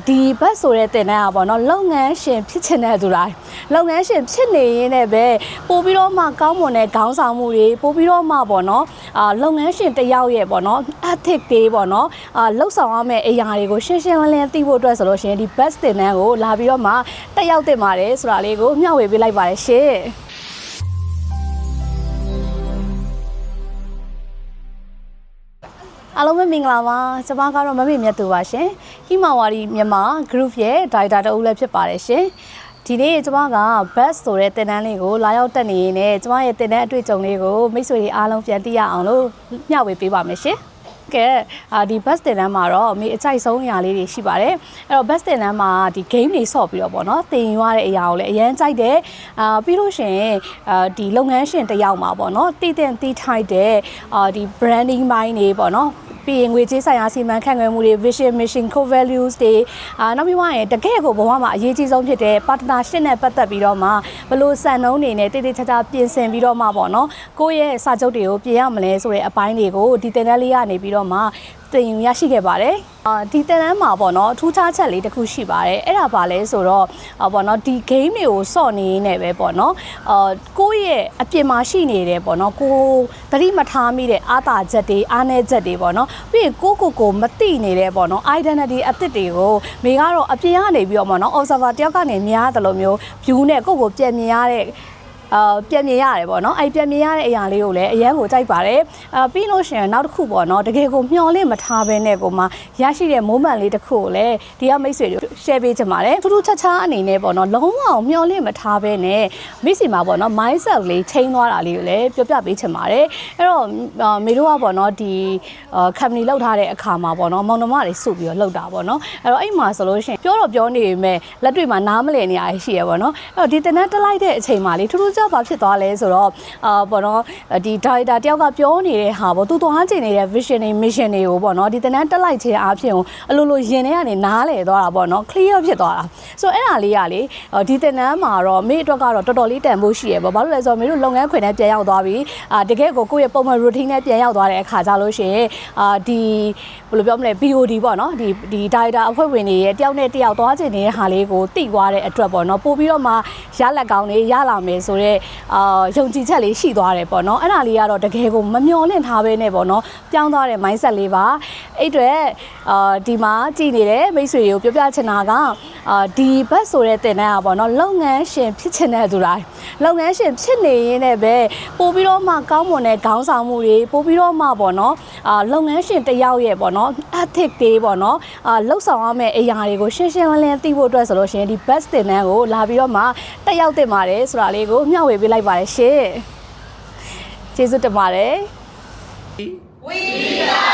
ဒီဘတ်ဆိုတဲ့တင်တန်းอ่ะပေါ့နော်လုပ်ငန်းရှင်ဖြစ်ချင်တဲ့သူတိုင်းလုပ်ငန်းရှင်ဖြစ်နေရင်းနဲ့ပဲပို့ပြီးတော့မှကောင်းမွန်တဲ့ခေါင်းဆောင်မှုတွေပို့ပြီးတော့မှပေါ့နော်လုပ်ငန်းရှင်တယောက်ရဲ့ပေါ့နော် ethic တွေပေါ့နော်လှုပ်ဆောင်ရမယ့်အရာတွေကိုရှင်းရှင်းလင်းလင်းသိဖို့အတွက်ဆိုလို့ရှိရင်ဒီ bus တင်တန်းကိုလာပြီးတော့မှတက်ရောက်တင်ပါတယ်ဆိုတာလေးကိုမျှဝေပေးလိုက်ပါတယ်ရှင်အားလုံးပဲမင်္ဂလာပါကျွန်မကတော့မမေမြတ်သူပါရှင်ဟိမာဝါဒီမြန်မာ group ရဲ့ director တဦးလည်းဖြစ်ပါတယ်ရှင်ဒီနေ့ကျွန်မက bus ဆိုတဲ့တင်တန်းလေးကိုလာရောက်တက်နေရင်းနဲ့ကျွန်မရဲ့တင်တန်းအတွေ့အကြုံလေးကိုမိတ်ဆွေတွေအားလုံးပြန်သိရအောင်လို့မျှဝေပေးပါမယ်ရှင်ကဲဒီ bus တင်တန်းမှာတော့မိအကြိုက်ဆုံးအရာလေးတွေရှိပါတယ်အဲ့တော့ bus တင်တန်းမှာဒီ game တွေဆော့ပြီးတော့ပေါ့နော်တင်ယူရတဲ့အရာကိုလည်းအရင်ကြိုက်တယ်ပြီးလို့ရှိရင်ဒီလုပ်ငန်းရှင်တယောက်မှာပေါ့နော်တည်တင်တည်ထိုက်တဲ့ဒီ branding ပိုင်းတွေပေါ့နော်ပြီးရင်ငွေကြေးဆိုင်ရာစီမံခန့်ခွဲမှုတွေ vision mission core values တွေနောက်ပြီးရင်တကယ့်ကိုဘဝမှာအရေးကြီးဆုံးဖြစ်တဲ့ partnership နဲ့ပတ်သက်ပြီးတော့မှဘလို့စံနှုန်းတွေနဲ့တိတိကျကျပြင်ဆင်ပြီးတော့မှပေါ့နော်ကိုယ့်ရဲ့စာချုပ်တွေကိုပြင်ရမလဲဆိုတဲ့အပိုင်းတွေကိုဒီတင်တန်းလေးကနေပြီးတော့မှတင်ယူရရှိခဲ့ပါတယ်ဒီတင်တန်းမှာပေါ့နော်ထူးခြားချက်လေးတစ်ခုရှိပါတယ်အဲ့ဒါပါလဲဆိုတော့ပေါ့နော်ဒီ game တွေကိုစော့နေနေပဲပေါ့နော်ကိုယ့်ရဲ့အပြင်မှာရှိနေတယ်ပေါ့နော်ကိုသတိမထားမိတဲ့အားသာချက်တွေအားနည်းချက်တွေပေါ့နော်ပြီးရင်ကိုမသိနေတဲ့ပေါ့နော် identity အသစ်တွေကိုမိကတော့အပြင်ကနေပြီးတော့ပေါ့နော် observer တယောက်ကနေမြင်ရတယ်လို့မျိုး view နဲ့ကိုပြန်မြင်ရတဲ့ပြန်မြင်ရတယ်ပေါ့နော်အဲ့ပြန်မြင်ရတဲ့အရာလေးကိုလည်းအရန်ကိုကြိုက်ပါတယ်ပြီးလို့ရှိရင်နောက်တစ်ခုပေါ့နော်တကယ်ကိုမျှော်လင့်မထားဘဲနဲ့ကိုမှရရှိတဲ့ moment လေးတစ်ခုကိုလည်းဒီကမိတ်ဆွေတွေ share ပေးချင်ပါတယ်ထူးထူးခြားခြားအနေနဲ့ပေါ့နော်လုံးဝမျှော်လင့်မထားဘဲနဲ့မိတ်ဆွေမှာပေါ့နော် mindset လေးချိန်သွားတာလေးကိုလည်းပြောပြပေးချင်ပါတယ်အဲ့တော့မေတို့ကပေါ့နော်ဒီ company လောက်ထားတဲ့အခါမှာပေါ့နော်မောင်နှမတွေစုပြီးတော့လောက်တာပေါ့နော်အဲ့တော့အဲ့မှာဆိုလို့ရှိရင်ပြောနေပေမဲ့လက်တွေ့မှာနားမလည်နေရရှိရပေါ့နော်အဲ့တော့ဒီတင်တန်းတက်လိုက်တဲ့အချိန်မှာလေထူးထူးဘာဖြစ်သွားလဲဆိုတော့ပေါ့နော်ဒီ director တယောက်ကပြောနေတဲ့ဟာပေါ့သူသွားချင်နေတဲ့ vision တွေ mission တွေကိုပေါ့နော်ဒီတန်းတက်လိုက်ခြင်းအဖြစ်ကိုအလိုလိုရင်ထဲကနေနားလည်သွားတာပေါ့နော် clear ဖြစ်သွားတာဆိုတော့အဲ့ဒါလေးကလေဒီတန်းမှာတော့မိအတွက်ကတော့တော်တော်လေးတန်ဖို့ရှိရပေါ့ဘာလို့လဲဆိုတော့မိတို့လုပ်ငန်းခွင်နဲ့ပြန်ရောက်သွားပြီတကယ်ကိုကိုယ့်ရဲ့ပုံမှန် routine နဲ့ပြန်ရောက်သွားတဲ့အခါကြလို့ရှိရင်ဒီဘယ်လိုပြောမလဲ BOD ပေါ့နော်ဒီ director အဖွဲ့ဝင်တွေရဲ့တယောက်နဲ့တယောက်သွားချင်နေတဲ့ဟာလေးကိုသိသွားတဲ့အတွက်ပေါ့နော်ပို့ပြီးတော့မှရလက်ကောင်းတွေရလာမယ်ဆိုတော့ယုံကြည်ချက်လေးရှိသွားတယ်ပေါ့နော်အဲ့ဒါလေးကတော့တကယ်ကိုမမျှော်လင့်ထားပဲနဲ့ပေါ့နော်ပြောင်းသွားတဲ့ mindset လေးပါအဲ့အတွက်ဒီမှာကြည်နေတဲ့မိတ်ဆွေတွေကိုပြောပြချင်တာကဒီဘတ်ဆိုတဲ့တင်တန်းอ่ะပေါ့နော်လုပ်ငန်းရှင်ဖြစ်ချင်တဲ့သူတိုင်းလုပ်ငန်းရှင်ဖြစ်နေရင်းနဲ့ပဲပို့ပြီးတော့မှကောင်းမွန်တဲ့ခေါင်းဆောင်မှုတွေပို့ပြီးတော့မှပေါ့နော်လုပ်ငန်းရှင်တယောက်ရဲ့ပေါ့နော် ethic တွေပေါ့နော်လှုပ်ဆောင်ရမယ့်အရာတွေကိုရှင်းရှင်းလင်းလင်းသိဖို့အတွက်ဆိုလို့ရှိရင်ဒီ bus တင်တန်းကိုလာပြီးတော့မှတက်ရောက်တင်ပါတယ်ဆိုတာလေးကိုမျှဝေပေးလိုက်ပါတယ်ရှင်ကျေးဇူးတင်ပါတယ် We are